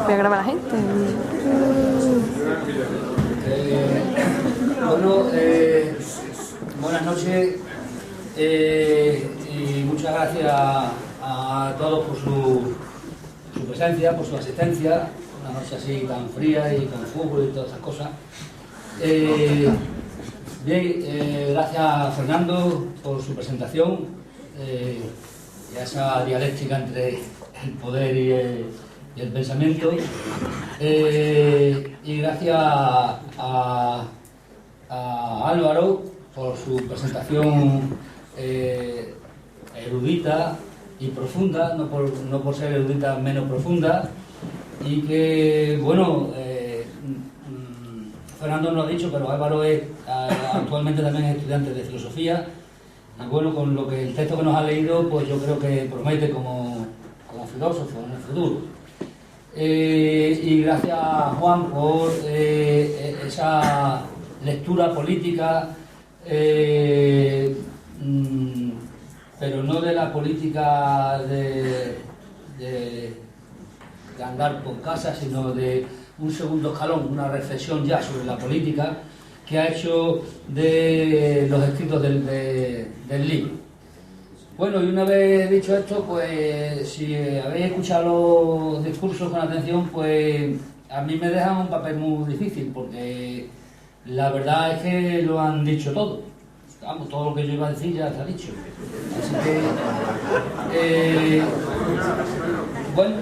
Voy a grabar a la gente. Buenas noches y muchas gracias a todos por su presencia, por su asistencia, una noche así tan fría y con fútbol y todas esas cosas. Gracias a Fernando por su presentación y a esa dialéctica entre el poder y el pensamiento. Y gracias a Álvaro por su presentación erudita y profunda, no por ser erudita menos profunda, y que, bueno, Fernando no lo ha dicho, pero Álvaro es actualmente también es estudiante de filosofía, y bueno, con lo que el texto que nos ha leído, pues yo creo que promete como filósofo en el futuro. Y gracias a Juan por esa lectura política, pero no de la política de andar por casa, sino de un segundo escalón, una reflexión ya sobre la política que ha hecho de los escritos del libro. Bueno, y una vez dicho esto, pues si habéis escuchado los discursos con atención, pues a mí me dejan un papel muy difícil, porque la verdad es que lo han dicho todo. Vamos, todo lo que yo iba a decir ya está dicho. Así que, bueno,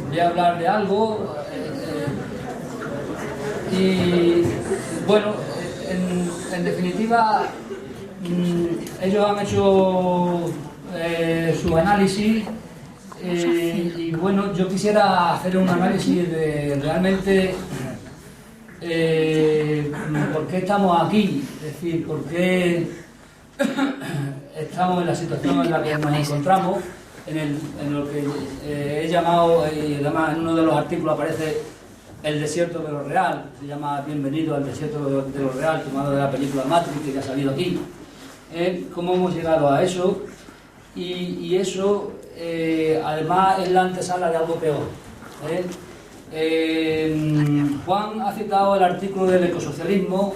voy a hablar de algo. Y, bueno, en definitiva, ellos han hecho su análisis. Y bueno, yo quisiera hacer un análisis de realmente por qué estamos aquí, es decir, por qué estamos en la situación en la que nos encontramos, en lo que he llamado, y además en uno de los artículos aparece el desierto de lo real, se llama Bienvenido al desierto de lo real, tomado de la película Matrix, que ya ha salido aquí. ¿Cómo hemos llegado a eso? Y eso, además, es la antesala de algo peor. Juan ha citado el artículo del ecosocialismo.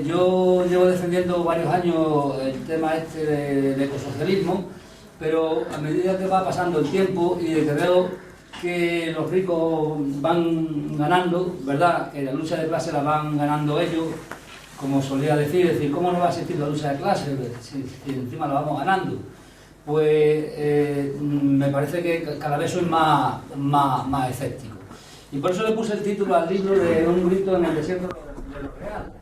Yo llevo defendiendo varios años el tema este del ecosocialismo, pero a medida que va pasando el tiempo y de que veo que los ricos van ganando, ¿verdad?, que la lucha de clase la van ganando ellos, como solía decir, ¿cómo no va a existir la lucha de clase si encima la vamos ganando? Pues me parece que cada vez soy más escéptico. Y por eso le puse el título al libro de Un grito en el desierto de lo real,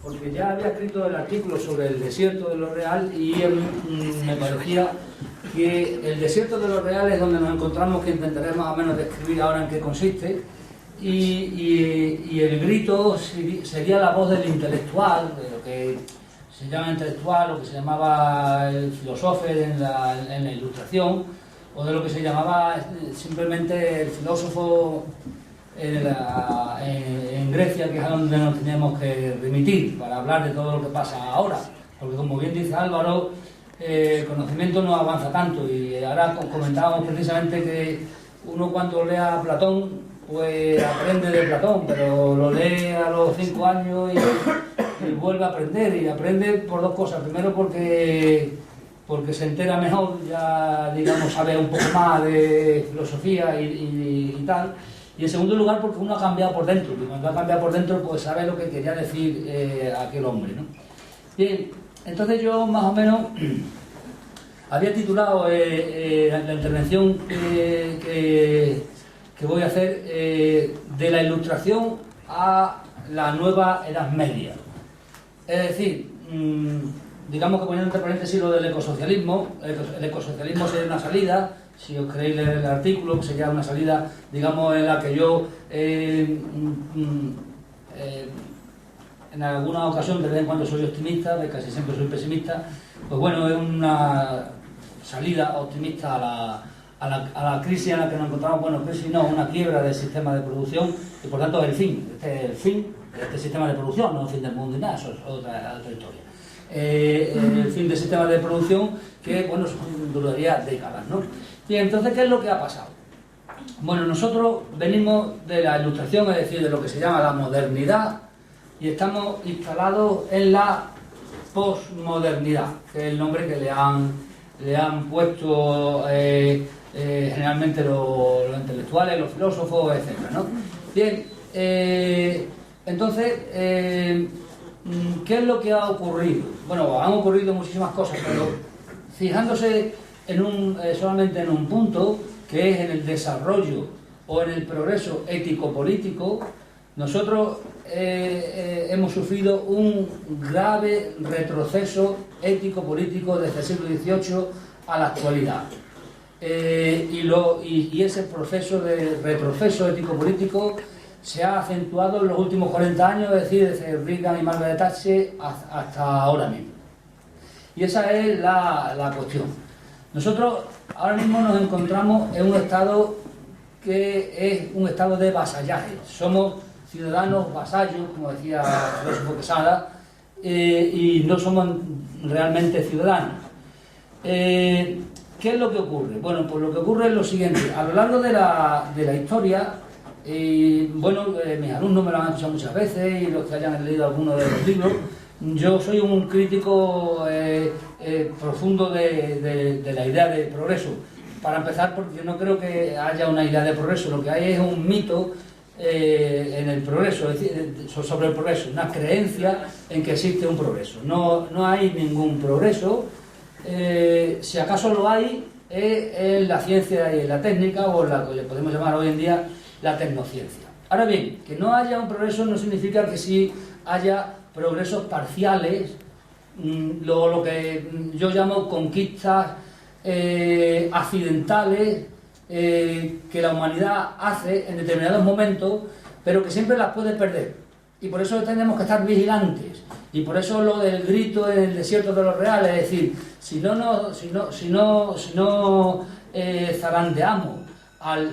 porque ya había escrito el artículo sobre el desierto de lo real y me parecía que el desierto de lo real es donde nos encontramos, que intentaré más o menos describir ahora en qué consiste, y el grito sería la voz del intelectual, de lo que se llama intelectual, lo que se llamaba el filósofo en la Ilustración, o de lo que se llamaba simplemente el filósofo en Grecia, que es a donde nos tenemos que remitir para hablar de todo lo que pasa ahora, porque como bien dice Álvaro, el conocimiento no avanza tanto, y ahora comentábamos precisamente que uno cuando lea a Platón pues aprende de Platón, pero lo lee a los 5 años y vuelve a aprender, y aprende por dos cosas. Primero porque se entera mejor, ya digamos sabe un poco más de filosofía y tal, y en segundo lugar porque uno ha cambiado por dentro, y cuando ha cambiado por dentro pues sabe lo que quería decir aquel hombre, ¿no? Bien, entonces yo más o menos había titulado la intervención que voy a hacer de la Ilustración a la nueva Edad Media. Es decir, digamos que poniendo entre paréntesis lo del ecosocialismo, el ecosocialismo sería una salida, si os queréis leer el artículo, sería una salida, digamos, en la que yo en alguna ocasión, de vez en cuando soy optimista, de casi siempre soy pesimista, pues bueno, es una salida optimista a la crisis en la que nos encontramos. Bueno, crisis no, una quiebra del sistema de producción, y por tanto el fin, este es el fin de este sistema de producción, no el fin del mundo ni nada, eso es otra historia. el fin del sistema de producción, que bueno, duraría décadas, ¿no? Y entonces, ¿qué es lo que ha pasado? Bueno, nosotros venimos de la Ilustración, es decir, de lo que se llama la modernidad, y estamos instalados en la posmodernidad, que es el nombre que le han puesto generalmente los intelectuales, los filósofos, etcétera, ¿no? Bien, entonces, ¿qué es lo que ha ocurrido? Bueno, han ocurrido muchísimas cosas, pero fijándose solamente en un punto, que es en el desarrollo o en el progreso ético-político, nosotros hemos sufrido un grave retroceso ético-político desde el siglo XVIII a la actualidad. Y ese proceso de retroceso ético-político se ha acentuado en los últimos 40 años, es decir, desde Reagan y Margaret Thatcher hasta ahora mismo. Y esa es la cuestión. Nosotros ahora mismo nos encontramos en un estado que es un estado de vasallaje. Somos ciudadanos vasallos, como decía el filósofo Quesada, y no somos realmente ciudadanos. ¿Qué es lo que ocurre? Bueno, pues lo que ocurre es lo siguiente. A lo largo de la historia, mis alumnos me lo han escuchado muchas veces, y los que hayan leído alguno de los libros, yo soy un crítico profundo de la idea de progreso. Para empezar, porque no creo que haya una idea de progreso, lo que hay es un mito en el progreso, es decir, sobre el progreso, una creencia en que existe un progreso. No hay ningún progreso. Si acaso lo hay, en la ciencia y en la técnica, o la que podemos llamar hoy en día la tecnociencia. Ahora bien, que no haya un progreso no significa que sí haya progresos parciales, lo que yo llamo conquistas accidentales, que la humanidad hace en determinados momentos, pero que siempre las puede perder. Y por eso tenemos que estar vigilantes. Y por eso lo del grito en el desierto de los reales, es decir, si no zarandeamos al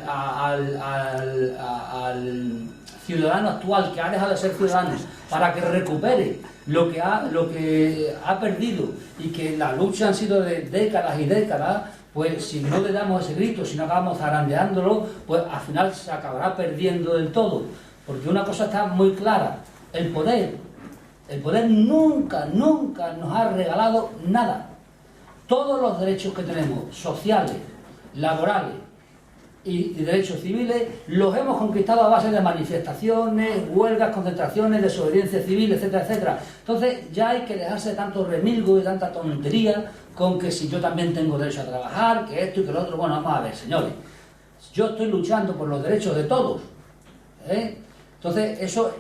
ciudadano actual, que ha dejado de ser ciudadano, para que recupere lo que ha perdido, y que la lucha han sido de décadas y décadas, pues si no le damos ese grito, si no acabamos zarandeándolo, pues al final se acabará perdiendo del todo. Porque una cosa está muy clara: el poder nunca nos ha regalado nada. Todos los derechos que tenemos, sociales, laborales y derechos civiles, los hemos conquistado a base de manifestaciones, huelgas, concentraciones, desobediencia civil, etcétera, etcétera. Entonces ya hay que dejarse de tanto remilgo y tanta tontería con que si yo también tengo derecho a trabajar, que esto y que lo otro. Bueno, vamos a ver, señores, yo estoy luchando por los derechos de todos, Entonces eso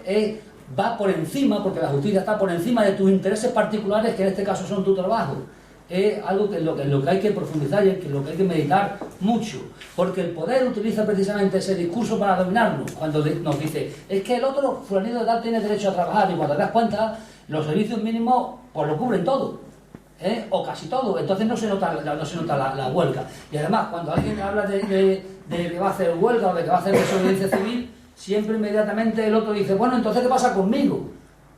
va por encima, porque la justicia está por encima de tus intereses particulares, que en este caso son tu trabajo. Es algo que en lo que hay que profundizar y en lo que hay que meditar mucho, porque el poder utiliza precisamente ese discurso para dominarnos, cuando nos dice: es que el otro fulanito de tal tiene derecho a trabajar, y cuando te das cuenta, los servicios mínimos pues lo cubren todo, o casi todo. Entonces no se nota la huelga. Y además, cuando alguien habla de que va a hacer huelga o de que va a hacer desobediencia civil, siempre inmediatamente el otro dice: bueno, entonces ¿qué pasa conmigo?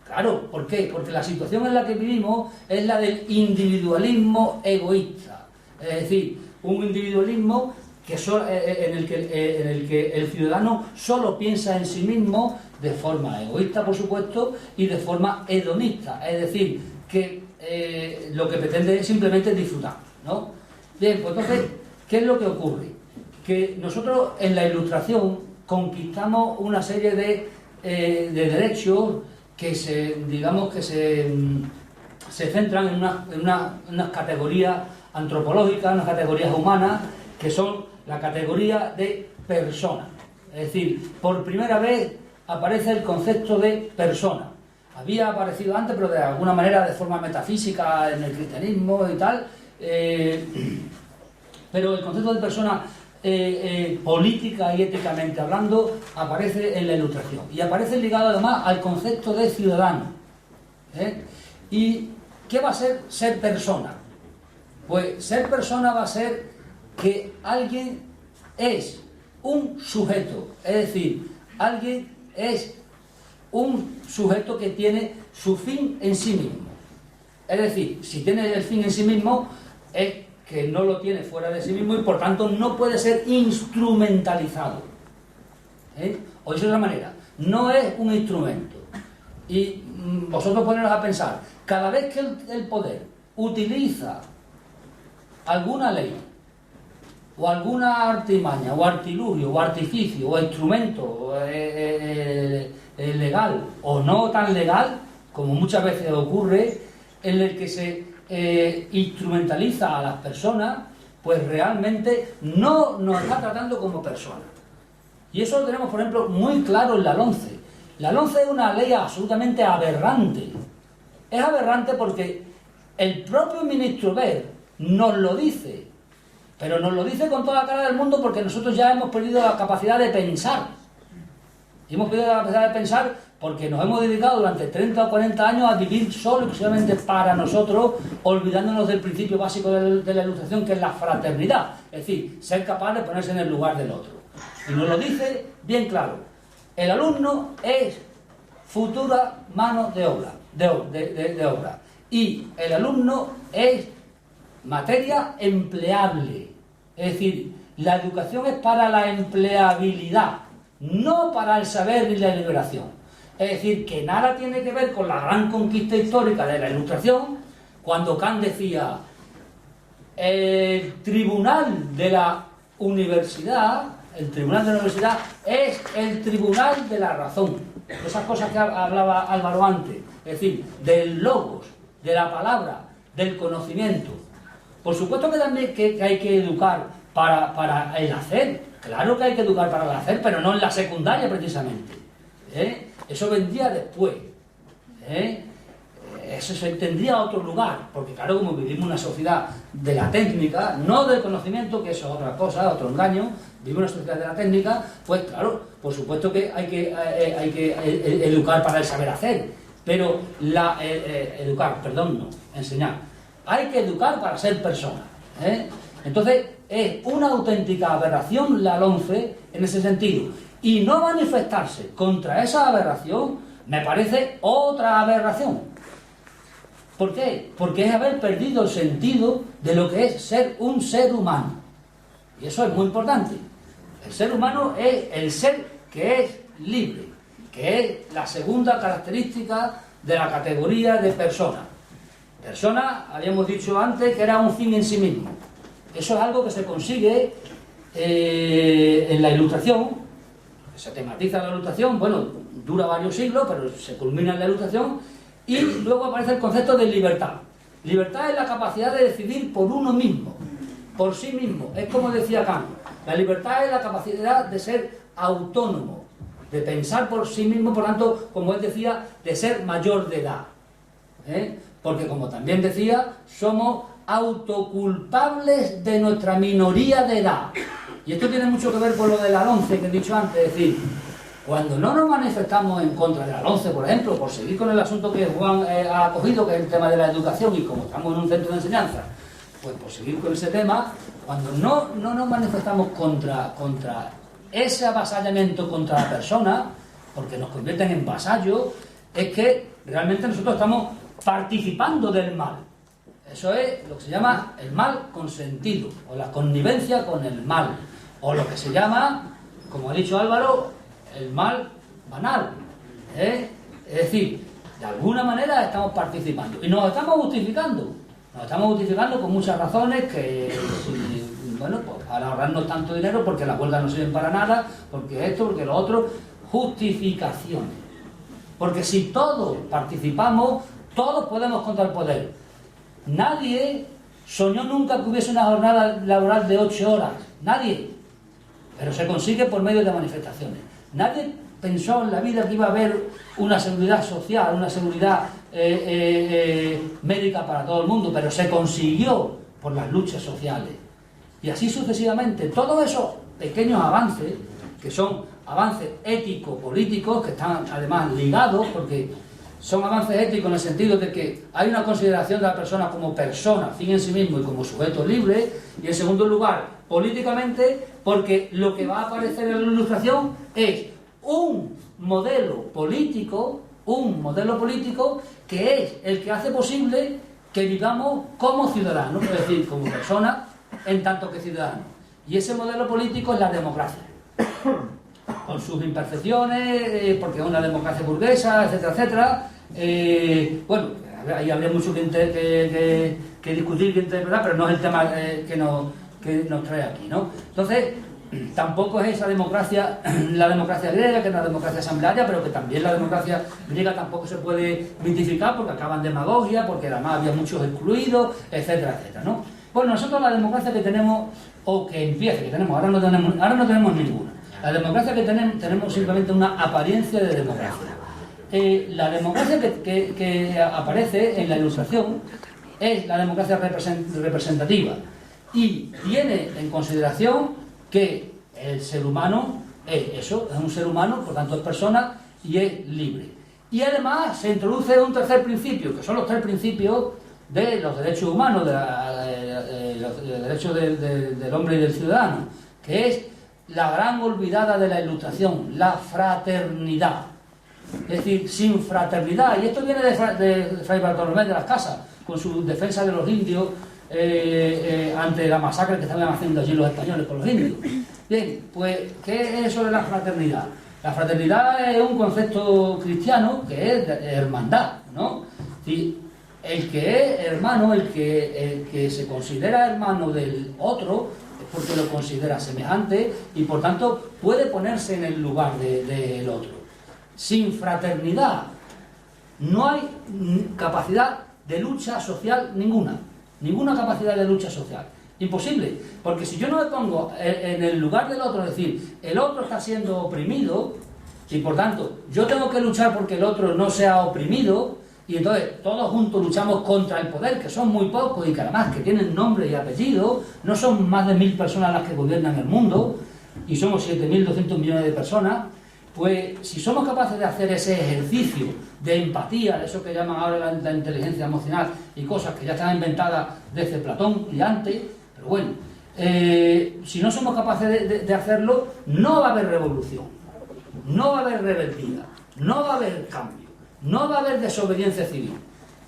Claro, ¿por qué? Porque la situación en la que vivimos es la del individualismo egoísta. Es decir, un individualismo en el que el ciudadano solo piensa en sí mismo, de forma egoísta, por supuesto, y de forma hedonista. Es decir, que lo que pretende es simplemente disfrutar, ¿no? Bien, pues entonces, ¿qué es lo que ocurre? Que nosotros en la Ilustración conquistamos una serie de derechos que se centran en unas categorías antropológicas, unas categorías humanas, que son la categoría de persona. Es decir, por primera vez aparece el concepto de persona. Había aparecido antes, pero de alguna manera de forma metafísica en el cristianismo y tal, pero el concepto de persona, política y éticamente hablando, aparece en la Ilustración, y aparece ligado además al concepto de ciudadano. ¿Y qué va a ser persona? Pues ser persona va a ser que alguien es un sujeto, es decir, alguien es un sujeto que tiene su fin en sí mismo. Es decir, si tiene el fin en sí mismo, es que no lo tiene fuera de sí mismo y por tanto no puede ser instrumentalizado. O dicho de otra manera, no es un instrumento. Y vosotros poneros a pensar, cada vez que el poder utiliza alguna ley, o alguna artimaña, o artilugio, o artificio, o instrumento legal, o no tan legal, como muchas veces ocurre, en el que se instrumentaliza a las personas, pues realmente no nos está tratando como personas. Y eso lo tenemos, por ejemplo, muy claro en la LOMCE. La LOMCE es una ley absolutamente aberrante. Es aberrante porque el propio ministro Wert nos lo dice, pero nos lo dice con toda la cara del mundo porque nosotros ya hemos perdido la capacidad de pensar. Y hemos perdido la capacidad de pensar porque nos hemos dedicado durante 30 o 40 años a vivir solo y exclusivamente para nosotros, olvidándonos del principio básico de la Ilustración, que es la fraternidad. Es decir, ser capaz de ponerse en el lugar del otro. Y nos lo dice bien claro. El alumno es futura mano de obra, de obra. Y el alumno es materia empleable. Es decir, la educación es para la empleabilidad, no para el saber ni la liberación. Es decir, que nada tiene que ver con la gran conquista histórica de la Ilustración, cuando Kant decía, el tribunal de la universidad es el tribunal de la razón. Esas cosas que hablaba Álvaro antes, es decir, del logos, de la palabra, del conocimiento. Por supuesto que también que hay que educar para el hacer. Claro que hay que educar para el hacer, pero no en la secundaria precisamente. Eso vendría después. Eso se tendría a otro lugar, porque claro, como vivimos en una sociedad de la técnica, no del conocimiento, que eso es otra cosa, otro engaño, vivimos en una sociedad de la técnica, pues claro, por supuesto que hay que educar para el saber hacer, pero enseñar. Hay que educar para ser persona. Entonces, es una auténtica aberración la LOMCE en ese sentido. Y no manifestarse contra esa aberración me parece otra aberración. ¿Por qué? Porque es haber perdido el sentido de lo que es ser un ser humano. Y eso es muy importante. El ser humano es el ser que es libre, que es la segunda característica de la categoría de persona. Persona, habíamos dicho antes, que era un fin en sí mismo. Eso es algo que se consigue en la Ilustración, se tematiza la Ilustración, bueno, dura varios siglos, pero se culmina en la Ilustración, y luego aparece el concepto de libertad. Libertad es la capacidad de decidir por uno mismo, por sí mismo. Es como decía Kant, la libertad es la capacidad de ser autónomo, de pensar por sí mismo, por tanto, como él decía, de ser mayor de edad. Porque como también decía, somos autoculpables de nuestra minoría de edad. Y esto tiene mucho que ver con lo de la LOMCE que he dicho antes, es decir, cuando no nos manifestamos en contra de la LOMCE, por ejemplo, por seguir con el asunto que Juan ha cogido, que es el tema de la educación, y como estamos en un centro de enseñanza, pues por seguir con ese tema, cuando no nos manifestamos contra ese avasallamiento contra la persona, porque nos convierten en vasallos, es que realmente nosotros estamos participando del mal. Eso es lo que se llama el mal consentido, o la connivencia con el mal, o lo que se llama, como ha dicho Álvaro, el mal banal. Es decir, de alguna manera estamos participando y nos estamos justificando con muchas razones que, bueno, pues para ahorrarnos tanto dinero, porque las huelgas no sirven para nada, porque esto, porque lo otro, justificaciones. Porque si todos participamos, todos podemos contra el poder. Nadie soñó nunca que hubiese una jornada laboral de 8 horas. Nadie. Pero se consigue por medio de manifestaciones. Nadie pensó en la vida que iba a haber una seguridad social, una seguridad médica para todo el mundo, pero se consiguió por las luchas sociales. Y así sucesivamente. Todos esos pequeños avances, que son avances ético-políticos, que están además ligados, porque son avances éticos en el sentido de que hay una consideración de la persona como persona, fin en sí mismo y como sujeto libre, y en segundo lugar, políticamente, porque lo que va a aparecer en la Ilustración es un modelo político que es el que hace posible que vivamos como ciudadanos, es decir, como personas en tanto que ciudadanos. Y ese modelo político es la democracia, con sus imperfecciones, porque es una democracia burguesa, etcétera, etcétera. Bueno, ahí habría mucho que discutir, que interpretar, pero no es el tema que nos trae aquí, ¿no? Entonces, tampoco es esa democracia, la democracia griega, que es una democracia asamblearia, pero que también la democracia griega tampoco se puede mitificar porque acaban demagogia, porque además había muchos excluidos, etcétera, etcétera, ¿no? Bueno, nosotros la democracia que tenemos, o que empieza, que tenemos, ahora no tenemos ninguna. La democracia que tenemos simplemente una apariencia de democracia. La democracia que aparece en la Ilustración es la democracia representativa y tiene en consideración que el ser humano es eso, es un ser humano, por tanto es persona y es libre. Y además se introduce un tercer principio, que son los tres principios de los derechos humanos, de los derechos del hombre y del ciudadano, que es la gran olvidada de la Ilustración, la fraternidad. Es decir, sin fraternidad, y esto viene de Fray Bartolomé de las Casas, con su defensa de los indios ante la masacre que estaban haciendo allí los españoles con los indios. Bien, pues, ¿qué es eso de la fraternidad? La fraternidad es un concepto cristiano que es de hermandad, ¿no? Y el que es hermano, el que se considera hermano del otro, es porque lo considera semejante y por tanto puede ponerse en el lugar del otro. Sin fraternidad no hay capacidad de lucha social ninguna capacidad de lucha social, imposible, porque si yo no me pongo en el lugar del otro, es decir, el otro está siendo oprimido y por tanto yo tengo que luchar porque el otro no sea oprimido, y entonces todos juntos luchamos contra el poder, que son muy pocos y que además que tienen nombre y apellido, no son más de 1000 personas las que gobiernan el mundo y somos 7.200 millones de personas. Pues si somos capaces de hacer ese ejercicio de empatía, de eso que llaman ahora la inteligencia emocional y cosas que ya están inventadas desde Platón y antes, pero bueno, si no somos capaces de hacerlo, no va a haber revolución, no va a haber rebeldía, no va a haber cambio, no va a haber desobediencia civil.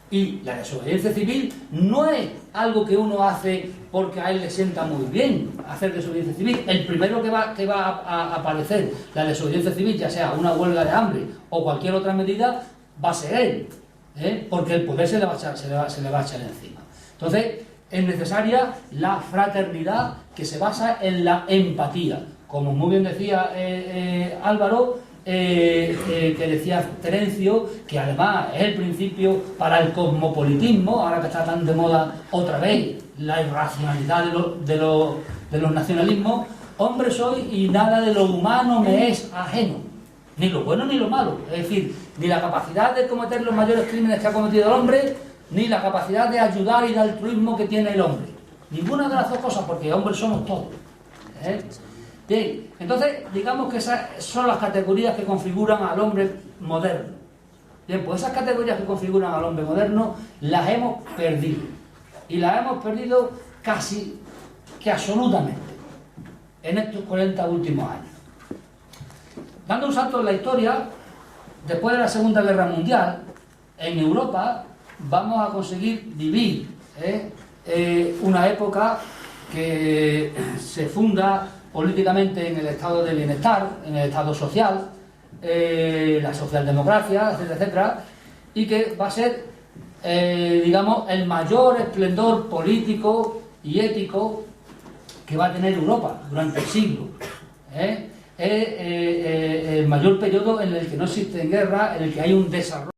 Y la desobediencia civil no es algo que uno hace porque a él le sienta muy bien hacer desobediencia civil. El primero que va a aparecer la desobediencia civil, ya sea una huelga de hambre o cualquier otra medida, va a ser él, porque el poder se le va a echar encima. Entonces es necesaria la fraternidad que se basa en la empatía. Como muy bien decía Álvaro, que decía Terencio, que además es el principio para el cosmopolitismo, ahora que está tan de moda otra vez la irracionalidad de los nacionalismos. Hombre soy y nada de lo humano me es ajeno, ni lo bueno ni lo malo, es decir, ni la capacidad de cometer los mayores crímenes que ha cometido el hombre, ni la capacidad de ayudar y de altruismo que tiene el hombre, ninguna de las dos cosas, porque hombres somos todos, Bien, entonces digamos que esas son las categorías que configuran al hombre moderno. Bien, pues esas categorías que configuran al hombre moderno las hemos perdido. Y las hemos perdido casi que absolutamente en estos 40 últimos años. Dando un salto en la historia, después de la Segunda Guerra Mundial, en Europa vamos a conseguir vivir una época que se funda políticamente en el estado de bienestar, en el estado social, la socialdemocracia, etcétera, etcétera, y que va a ser, digamos, el mayor esplendor político y ético que va a tener Europa durante el siglo. Es el mayor periodo en el que no existe guerra, en el que hay un desarrollo.